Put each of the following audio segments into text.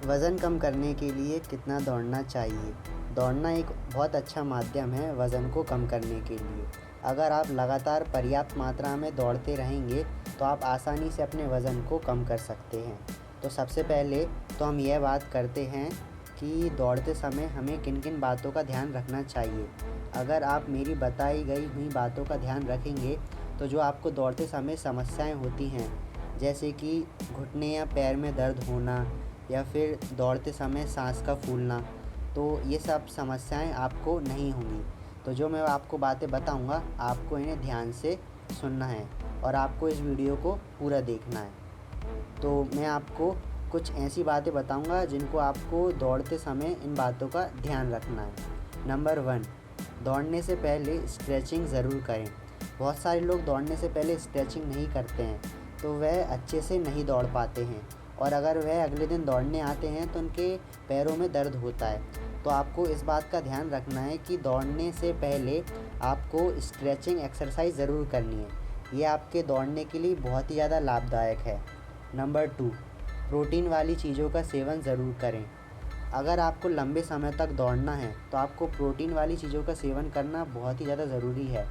वज़न कम करने के लिए कितना दौड़ना चाहिए? दौड़ना एक बहुत अच्छा माध्यम है वज़न को कम करने के लिए। अगर आप लगातार पर्याप्त मात्रा में दौड़ते रहेंगे तो आप आसानी से अपने वज़न को कम कर सकते हैं। तो सबसे पहले तो हम यह बात करते हैं कि दौड़ते समय हमें किन-किन बातों का ध्यान रखना चाहिए। अगर आप मेरी बताई गई हुई बातों का ध्यान रखेंगे तो जो आपको दौड़ते समय समस्याएँ होती हैं, जैसे कि घुटने या पैर में दर्द होना या फिर दौड़ते समय साँस का फूलना, तो ये सब समस्याएं आपको नहीं होंगी। तो जो मैं आपको बातें बताऊंगा आपको इन्हें ध्यान से सुनना है और आपको इस वीडियो को पूरा देखना है। तो मैं आपको कुछ ऐसी बातें बताऊंगा जिनको आपको दौड़ते समय इन बातों का ध्यान रखना है। नंबर 1, दौड़ने से पहले स्ट्रेचिंग ज़रूर करें। बहुत सारे लोग दौड़ने से पहले स्ट्रेचिंग नहीं करते हैं तो वह अच्छे से नहीं दौड़ पाते हैं और अगर वह अगले दिन दौड़ने आते हैं तो उनके पैरों में दर्द होता है। तो आपको इस बात का ध्यान रखना है कि दौड़ने से पहले आपको स्ट्रेचिंग एक्सरसाइज ज़रूर करनी है। ये आपके दौड़ने के लिए बहुत ही ज़्यादा लाभदायक है। नंबर 2, प्रोटीन वाली चीज़ों का सेवन ज़रूर करें। अगर आपको लंबे समय तक दौड़ना है तो आपको प्रोटीन वाली चीज़ों का सेवन करना बहुत ही ज़्यादा ज़रूरी है।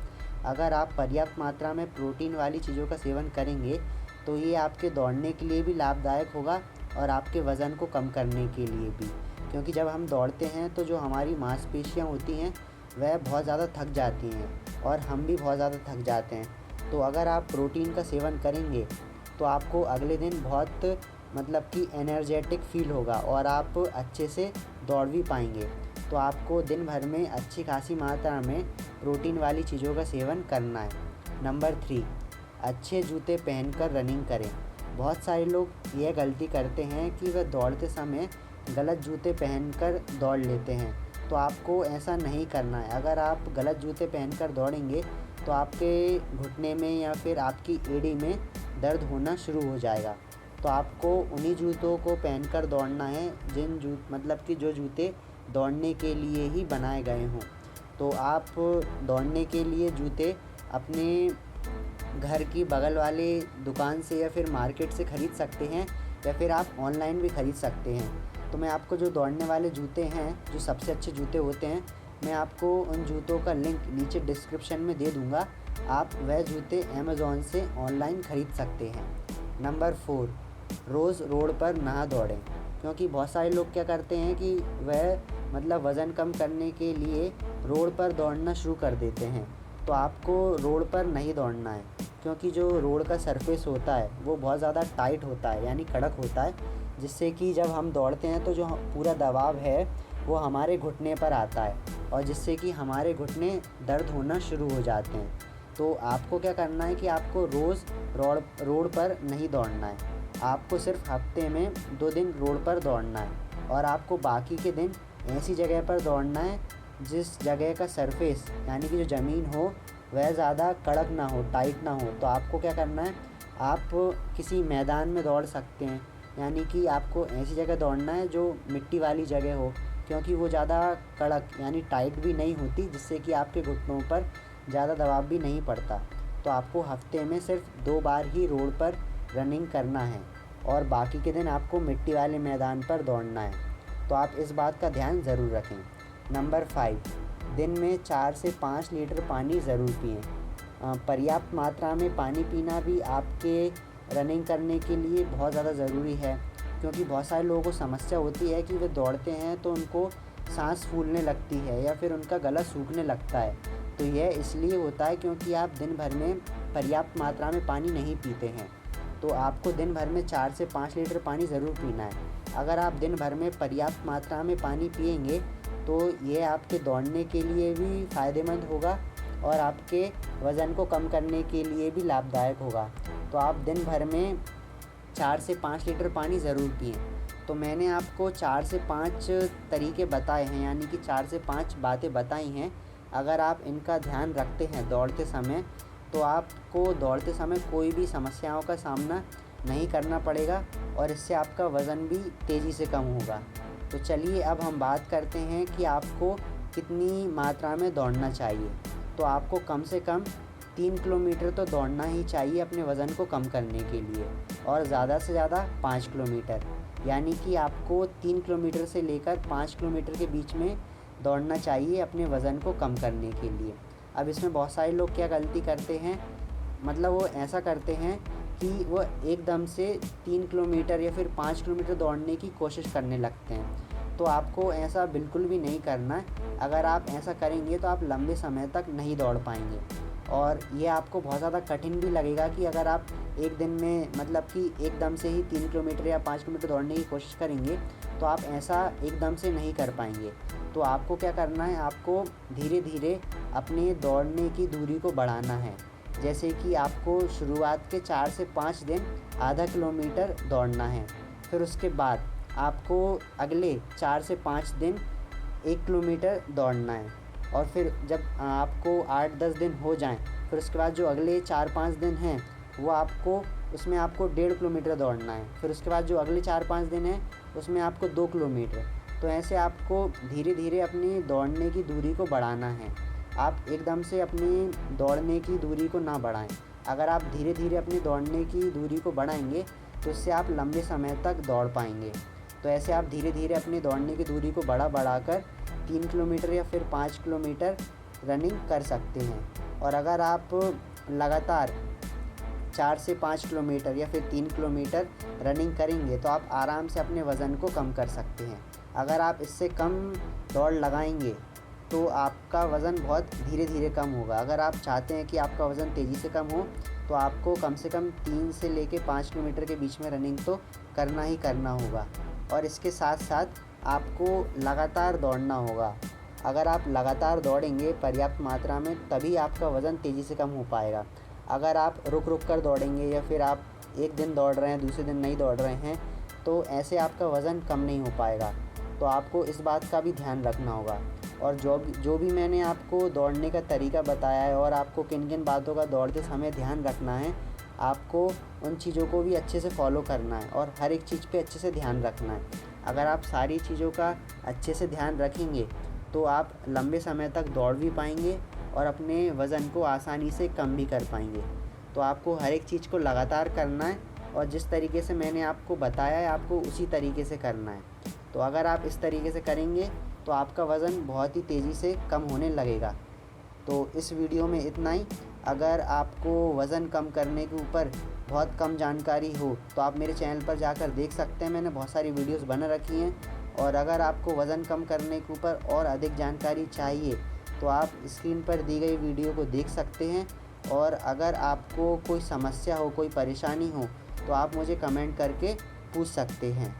अगर आप पर्याप्त मात्रा में प्रोटीन वाली चीज़ों का सेवन करेंगे तो ये आपके दौड़ने के लिए भी लाभदायक होगा और आपके वज़न को कम करने के लिए भी, क्योंकि जब हम दौड़ते हैं तो जो हमारी मांसपेशियां होती हैं वह बहुत ज़्यादा थक जाती हैं और हम भी बहुत ज़्यादा थक जाते हैं। तो अगर आप प्रोटीन का सेवन करेंगे तो आपको अगले दिन बहुत कि एनर्जेटिक फील होगा और आप अच्छे से दौड़ भी पाएंगे। तो आपको दिन भर में अच्छी खासी मात्रा में प्रोटीन वाली चीज़ों का सेवन करना है। नंबर 3, अच्छे जूते पहनकर रनिंग करें। बहुत सारे लोग यह गलती करते हैं कि वह दौड़ते समय गलत जूते पहनकर दौड़ लेते हैं। तो आपको ऐसा नहीं करना है। अगर आप गलत जूते पहनकर दौड़ेंगे तो आपके घुटने में या फिर आपकी एड़ी में दर्द होना शुरू हो जाएगा। तो आपको उन्हीं जूतों को पहनकर दौड़ना है जो जूते दौड़ने के लिए ही बनाए गए हों। तो आप दौड़ने के लिए जूते अपने घर की बगल वाले दुकान से या फिर मार्केट से ख़रीद सकते हैं या फिर आप ऑनलाइन भी ख़रीद सकते हैं। तो मैं आपको जो दौड़ने वाले जूते हैं, जो सबसे अच्छे जूते होते हैं, मैं आपको उन जूतों का लिंक नीचे डिस्क्रिप्शन में दे दूँगा। आप वह जूते अमेज़ॉन से ऑनलाइन ख़रीद सकते हैं। नंबर 4, रोज़ रोड पर ना दौड़ें, क्योंकि बहुत सारे लोग क्या करते हैं कि वह वज़न कम करने के लिए रोड पर दौड़ना शुरू कर देते हैं। तो आपको रोड पर नहीं दौड़ना है, क्योंकि जो रोड का सरफेस होता है वो बहुत ज़्यादा टाइट होता है, यानी कड़क होता है, जिससे कि जब हम दौड़ते हैं तो जो पूरा दबाव है वो हमारे घुटने पर आता है और जिससे कि हमारे घुटने दर्द होना शुरू हो जाते हैं। तो आपको क्या करना है कि आपको रोज़ रोड पर नहीं दौड़ना है। आपको सिर्फ हफ्ते में 2 दिन रोड पर दौड़ना है और आपको बाकी के दिन ऐसी जगह पर दौड़ना है जिस जगह का सरफेस, यानी कि जो ज़मीन हो वह ज़्यादा कड़क ना हो, टाइट ना हो। तो आपको क्या करना है, आप किसी मैदान में दौड़ सकते हैं, यानी कि आपको ऐसी जगह दौड़ना है जो मिट्टी वाली जगह हो, क्योंकि वो ज़्यादा कड़क यानी टाइट भी नहीं होती, जिससे कि आपके घुटनों पर ज़्यादा दबाव भी नहीं पड़ता। तो आपको हफ्ते में सिर्फ 2 बार ही रोड पर रनिंग करना है और बाकी के दिन आपको मिट्टी वाले मैदान पर दौड़ना है। तो आप इस बात का ध्यान ज़रूर रखें। नंबर 5, दिन में 4 से 5 लीटर पानी ज़रूर पिएं। पर्याप्त मात्रा में पानी पीना भी आपके रनिंग करने के लिए बहुत ज़्यादा ज़रूरी है, क्योंकि बहुत सारे लोगों को समस्या होती है कि वे दौड़ते हैं तो उनको सांस फूलने लगती है या फिर उनका गला सूखने लगता है। तो यह इसलिए होता है क्योंकि आप दिन भर में पर्याप्त मात्रा में पानी नहीं पीते हैं। तो आपको दिन भर में 4 से 5 लीटर पानी ज़रूर पीना है। अगर आप दिन भर में पर्याप्त मात्रा में पानी पिएंगे तो ये आपके दौड़ने के लिए भी फ़ायदेमंद होगा और आपके वज़न को कम करने के लिए भी लाभदायक होगा। तो आप दिन भर में 4 से 5 लीटर पानी ज़रूर पिएं। तो मैंने आपको 4 से 5 तरीके बताए हैं, यानी कि 4 से 5 बातें बताई हैं। अगर आप इनका ध्यान रखते हैं दौड़ते समय तो आपको दौड़ते समय कोई भी समस्याओं का सामना नहीं करना पड़ेगा और इससे आपका वज़न भी तेज़ी से कम होगा। तो चलिए अब हम बात करते हैं कि आपको कितनी मात्रा में दौड़ना चाहिए। तो आपको कम से कम 3 किलोमीटर तो दौड़ना ही चाहिए अपने वज़न को कम करने के लिए और ज़्यादा से ज़्यादा 5 किलोमीटर। यानी कि आपको 3 किलोमीटर से लेकर 5 किलोमीटर के बीच में दौड़ना चाहिए अपने वज़न को कम करने के लिए। अब इसमें बहुत सारे लोग क्या गलती करते हैं, मतलब वो ऐसा करते हैं कि वो एकदम से 3 किलोमीटर या फिर 5 किलोमीटर दौड़ने की कोशिश करने लगते हैं। तो आपको ऐसा बिल्कुल भी नहीं करना है। अगर आप ऐसा करेंगे तो आप लंबे समय तक नहीं दौड़ पाएंगे और ये आपको बहुत ज़्यादा कठिन भी लगेगा कि अगर आप एक दिन में मतलब कि एकदम से ही 3 किलोमीटर या 5 किलोमीटर दौड़ने की कोशिश करेंगे तो आप ऐसा एकदम से नहीं कर पाएंगे। तो आपको क्या करना है, आपको धीरे धीरे अपने दौड़ने की दूरी को बढ़ाना है। जैसे कि आपको शुरुआत के 4 से 5 दिन आधा किलोमीटर दौड़ना है, फिर उसके बाद आपको अगले 4 से 5 दिन 1 किलोमीटर दौड़ना है और फिर जब आपको 8-10 दिन हो जाएं, फिर उसके बाद जो अगले 4-5 दिन हैं वो उसमें आपको 1.5 किलोमीटर दौड़ना है। फिर उसके बाद जो अगले 4-5 दिन हैं उसमें आपको 2 किलोमीटर। तो ऐसे आपको धीरे धीरे अपनी दौड़ने की दूरी को बढ़ाना है। आप एकदम से अपनी दौड़ने की दूरी को ना बढ़ाएं। अगर आप धीरे धीरे अपनी दौड़ने की दूरी को बढ़ाएंगे तो इससे आप लंबे समय तक दौड़ पाएंगे। तो ऐसे आप धीरे धीरे अपनी दौड़ने की दूरी को बढ़ाकर 3 किलोमीटर या फिर 5 किलोमीटर रनिंग कर सकते हैं। और अगर आप लगातार 4 से 5 किलोमीटर या फिर 3 किलोमीटर रनिंग करेंगे तो आप आराम से अपने वज़न को कम कर सकते हैं। अगर आप इससे कम दौड़ लगाएंगे तो आपका वज़न बहुत धीरे धीरे कम होगा। अगर आप चाहते हैं कि आपका वज़न तेज़ी से कम हो तो आपको कम से कम 3 से लेके 5 किलोमीटर के बीच में रनिंग तो करना ही करना होगा और इसके साथ साथ आपको लगातार दौड़ना होगा। अगर आप लगातार दौड़ेंगे पर्याप्त मात्रा में तभी आपका वज़न तेज़ी से कम हो पाएगा। अगर आप रुक कर दौड़ेंगे या फिर आप एक दिन दौड़ रहे हैं दूसरे दिन नहीं दौड़ रहे हैं तो ऐसे आपका वज़न कम नहीं हो पाएगा। तो आपको इस बात का भी ध्यान रखना होगा। और जो भी मैंने आपको दौड़ने का तरीका बताया है और आपको किन किन बातों का दौड़ते समय ध्यान रखना है, आपको उन चीज़ों को भी अच्छे से फॉलो करना है और हर एक चीज़ पे अच्छे से ध्यान रखना है। अगर आप सारी चीज़ों का अच्छे से ध्यान रखेंगे तो आप लंबे समय तक दौड़ भी पाएंगे और अपने वज़न को आसानी से कम भी कर पाएंगे। तो आपको हर एक चीज़ को लगातार करना है और जिस तरीके से मैंने आपको बताया है आपको उसी तरीके से करना है। तो अगर आप इस तरीके से करेंगे तो आपका वज़न बहुत ही तेज़ी से कम होने लगेगा। तो इस वीडियो में इतना ही। अगर आपको वज़न कम करने के ऊपर बहुत कम जानकारी हो तो आप मेरे चैनल पर जाकर देख सकते हैं, मैंने बहुत सारी वीडियोस बना रखी हैं। और अगर आपको वज़न कम करने के ऊपर और अधिक जानकारी चाहिए तो आप स्क्रीन पर दी गई वीडियो को देख सकते हैं। और अगर आपको कोई समस्या हो, कोई परेशानी हो तो आप मुझे कमेंट करके पूछ सकते हैं।